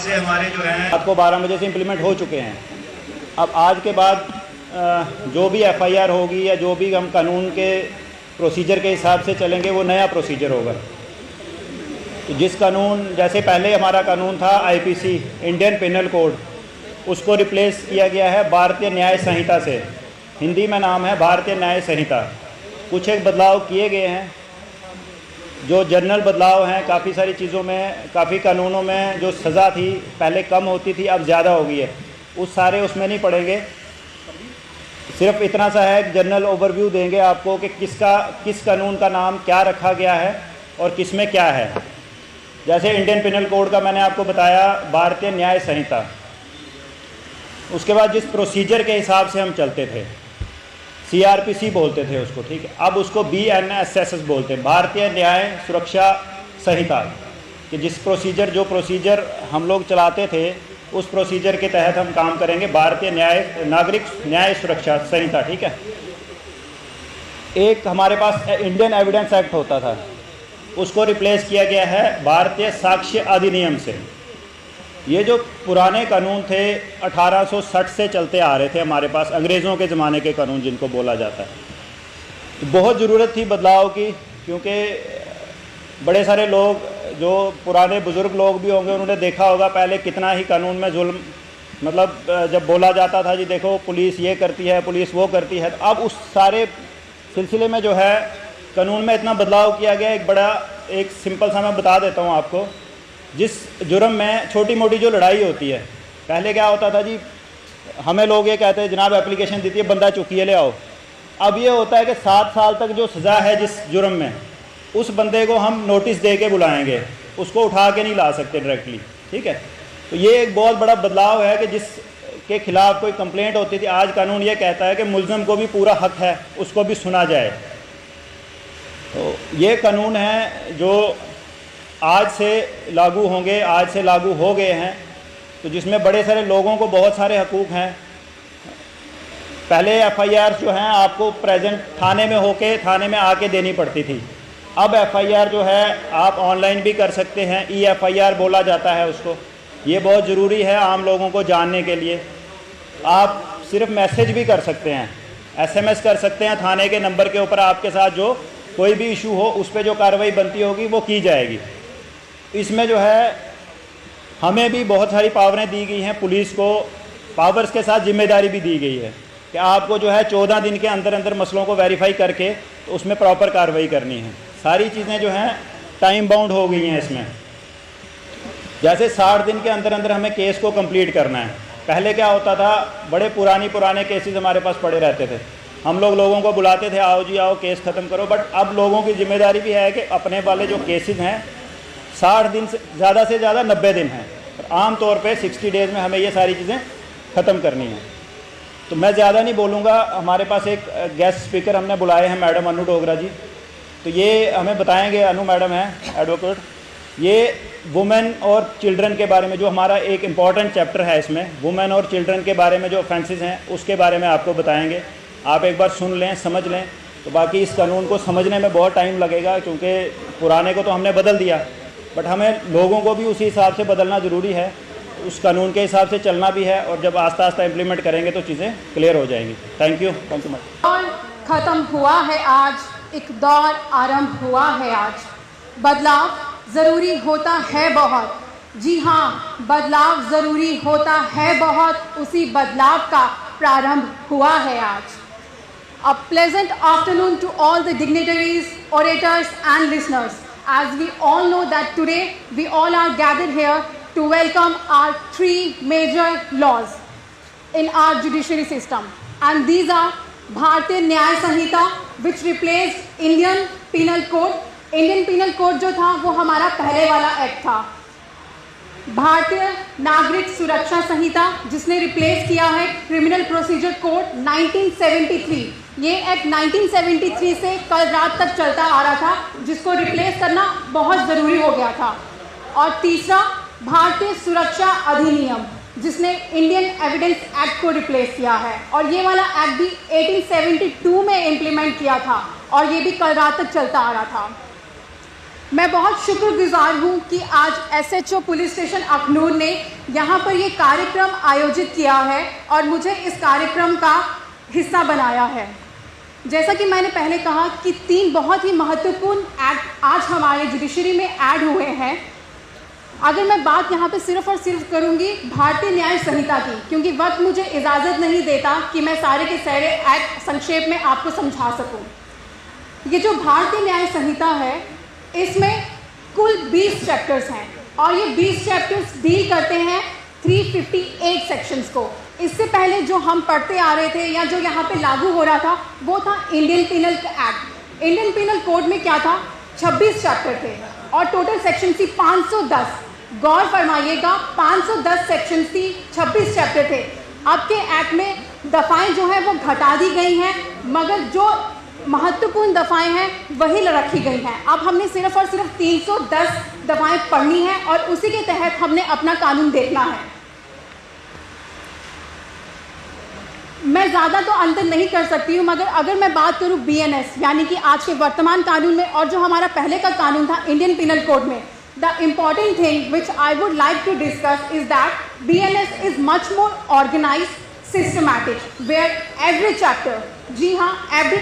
से हमारे जो हैं रात को 12 बजे से इम्प्लीमेंट हो चुके हैं। अब आज के बाद जो भी FIR होगी या जो भी हम कानून के प्रोसीजर के हिसाब से चलेंगे वो नया प्रोसीजर होगा। तो जिस कानून, जैसे पहले हमारा कानून था IPC इंडियन पिनल कोड, उसको रिप्लेस किया गया है भारतीय न्याय संहिता से। हिंदी में नाम है भारतीय न्याय संहिता। कुछ एक बदलाव किए गए हैं, जो जनरल बदलाव हैं। काफ़ी सारी चीज़ों में, काफ़ी कानूनों में जो सज़ा थी पहले कम होती थी, अब ज़्यादा हो गई है। उस सारे उसमें नहीं पड़ेंगे, सिर्फ इतना सा है, जनरल ओवरव्यू देंगे आपको कि किस कानून का नाम क्या रखा गया है और किस में क्या है। जैसे इंडियन पिनल कोड का मैंने आपको बताया भारतीय न्याय संहिता। उसके बाद जिस प्रोसीजर के हिसाब से हम चलते थे, CRPC बोलते थे उसको, ठीक है। अब उसको BNSS बोलते हैं, भारतीय न्याय सुरक्षा संहिता। कि जिस प्रोसीजर हम लोग चलाते थे उस प्रोसीजर के तहत हम काम करेंगे, भारतीय नागरिक न्याय सुरक्षा संहिता, ठीक है। एक हमारे पास इंडियन एविडेंस एक्ट होता था, उसको रिप्लेस किया गया है भारतीय साक्ष्य अधिनियम से। ये जो पुराने कानून थे 1860 से चलते आ रहे थे हमारे पास, अंग्रेज़ों के ज़माने के कानून जिनको बोला जाता है। तो बहुत ज़रूरत थी बदलाव की, क्योंकि बड़े सारे लोग जो पुराने बुज़ुर्ग लोग भी होंगे उन्होंने देखा होगा पहले कितना ही कानून में जुल्म, मतलब जब बोला जाता था जी देखो पुलिस ये करती है, पुलिस वो करती है। तो अब उस सारे सिलसिले में जो है कानून में इतना बदलाव किया गया। एक सिंपल सा मैं बता देता हूँ आपको। जिस जुर्म में छोटी मोटी जो लड़ाई होती है, पहले क्या होता था जी, हमें लोग ये कहते हैं जनाब एप्लीकेशन देती है, बंदा चुकिए ले आओ। अब ये होता है कि 7 साल तक जो सज़ा है जिस जुर्म में, उस बंदे को हम नोटिस दे के बुलाएंगे, उसको उठा के नहीं ला सकते डायरेक्टली, ठीक है। तो ये एक बहुत बड़ा बदलाव है कि जिसके खिलाफ़ कोई कंप्लेंट होती थी, आज कानून ये कहता है कि मुल्ज़म को भी पूरा हक है उसको भी सुना जाए। तो ये कानून है जो आज से लागू होंगे, आज से लागू हो गए हैं। तो जिसमें बड़े सारे लोगों को बहुत सारे हकूक़ हैं। पहले FIR जो हैं आपको प्रेजेंट थाने में होके थाने में आके देनी पड़ती थी। अब FIR जो है आप ऑनलाइन भी कर सकते हैं, E-FIR बोला जाता है उसको। ये बहुत ज़रूरी है आम लोगों को जानने के लिए। आप सिर्फ मैसेज भी कर सकते हैं, SMS कर सकते हैं थाने के नंबर के ऊपर। आपके साथ जो कोई भी इशू हो उस पर जो कार्रवाई बनती होगी वो की जाएगी। इसमें जो है हमें भी बहुत सारी पावरें दी गई हैं, पुलिस को पावर्स के साथ जिम्मेदारी भी दी गई है कि आपको जो है 14 दिन के अंदर अंदर मसलों को वेरीफाई करके तो उसमें प्रॉपर कार्रवाई करनी है। सारी चीज़ें जो हैं टाइम बाउंड हो गई हैं इसमें। जैसे 60 दिन के अंदर अंदर हमें केस को कंप्लीट करना है। पहले क्या होता था, बड़े पुराने केसेस हमारे पास पड़े रहते थे, हम लोगों को बुलाते थे, आओ जी आओ केस ख़त्म करो। बट अब लोगों की जिम्मेदारी भी है कि अपने वाले जो केसेस हैं 60 दिन से ज़्यादा 90 दिन हैं, और आम तौर पे 60 डेज़ में हमें ये सारी चीज़ें ख़त्म करनी है। तो मैं ज़्यादा नहीं बोलूँगा। हमारे पास एक गेस्ट स्पीकर हमने बुलाए हैं, मैडम अनु डोगरा जी। तो ये हमें बताएंगे, अनु मैडम हैं एडवोकेट, ये वुमेन और चिल्ड्रन के बारे में, जो हमारा एक इम्पॉर्टेंट चैप्टर है इसमें, वुमेन और चिल्ड्रन के बारे में जो ऑफेंसेस हैं उसके बारे में आपको बताएंगे। आप एक बार सुन लें, समझ लें। तो बाकी इस कानून को समझने में बहुत टाइम लगेगा, क्योंकि पुराने को तो हमने बदल दिया, बट हमें लोगों को भी उसी हिसाब से बदलना ज़रूरी है, उस कानून के हिसाब से चलना भी है। और जब आस्ता आस्ता इम्प्लीमेंट करेंगे तो चीज़ें क्लियर हो जाएंगी। Thank you much. दौर ख़त्म हुआ है आज, एक दौर आरंभ हुआ है आज। बदलाव ज़रूरी होता है बहुत, जी हाँ, बदलाव ज़रूरी होता है बहुत। उसी बदलाव का प्रारंभ हुआ है आज। A pleasant afternoon to all the dignitaries, orators and listeners. As we all know that today we all are gathered here to welcome our 3 major laws in our judiciary system. And these are Bharatiya Nyaya Sanhita, which replaced Indian Penal Code. Indian Penal Code जो था वो हमारा पहले वाला act था। भारतीय नागरिक सुरक्षा संहिता, जिसने रिप्लेस किया है क्रिमिनल प्रोसीजर कोड 1973। ये एक्ट 1973 से कल रात तक चलता आ रहा था, जिसको रिप्लेस करना बहुत ज़रूरी हो गया था। और तीसरा भारतीय सुरक्षा अधिनियम, जिसने इंडियन एविडेंस एक्ट को रिप्लेस किया है। और ये वाला एक्ट भी 1872 में इम्प्लीमेंट किया था, और ये भी कल रात तक चलता आ रहा था। मैं बहुत शुक्रगुजार हूँ कि आज SHO पुलिस स्टेशन अखनूर ने यहाँ पर ये कार्यक्रम आयोजित किया है और मुझे इस कार्यक्रम का हिस्सा बनाया है। जैसा कि मैंने पहले कहा कि 3 बहुत ही महत्वपूर्ण एक्ट आज हमारे जुडिशरी में ऐड हुए हैं। अगर मैं बात यहाँ पे सिर्फ और सिर्फ करूँगी भारतीय न्याय संहिता की, क्योंकि वक्त मुझे इजाज़त नहीं देता कि मैं सारे के सारे एक्ट संक्षेप में आपको समझा सकूँ। ये जो भारतीय न्याय संहिता है, इसमें कुल 20 चैप्टर्स हैं और ये 20 चैप्टर्स डील करते हैं 358 सेक्शंस को। इससे पहले जो हम पढ़ते आ रहे थे या जो यहाँ पे लागू हो रहा था वो था Indian penal act. Indian penal code में क्या था, 26 चैप्टर थे और टोटल सेक्शन थी 510। गौर फरमाइएगा, 510 सेक्शन थी, 26 चैप्टर थे। अब के एक्ट में दफ़ाएं जो हैं वो घटा दी गई हैं, मगर जो महत्वपूर्ण दफ़ाएं हैं वही रखी गई हैं। अब हमने सिर्फ और सिर्फ 310 दफ़ाएं पढ़नी हैं और उसी के तहत हमने अपना कानून देखना है। मैं ज़्यादा तो अंतर नहीं कर सकती हूँ, मगर अगर मैं बात करूँ BNS यानी कि आज के वर्तमान कानून में और जो हमारा पहले का कानून था इंडियन पिनल कोड में, the important thing which I would like to discuss is that BNS is much more organised, systematic, where every chapter, जी हाँ,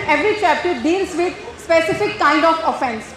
every chapter deals with specific kind of offense.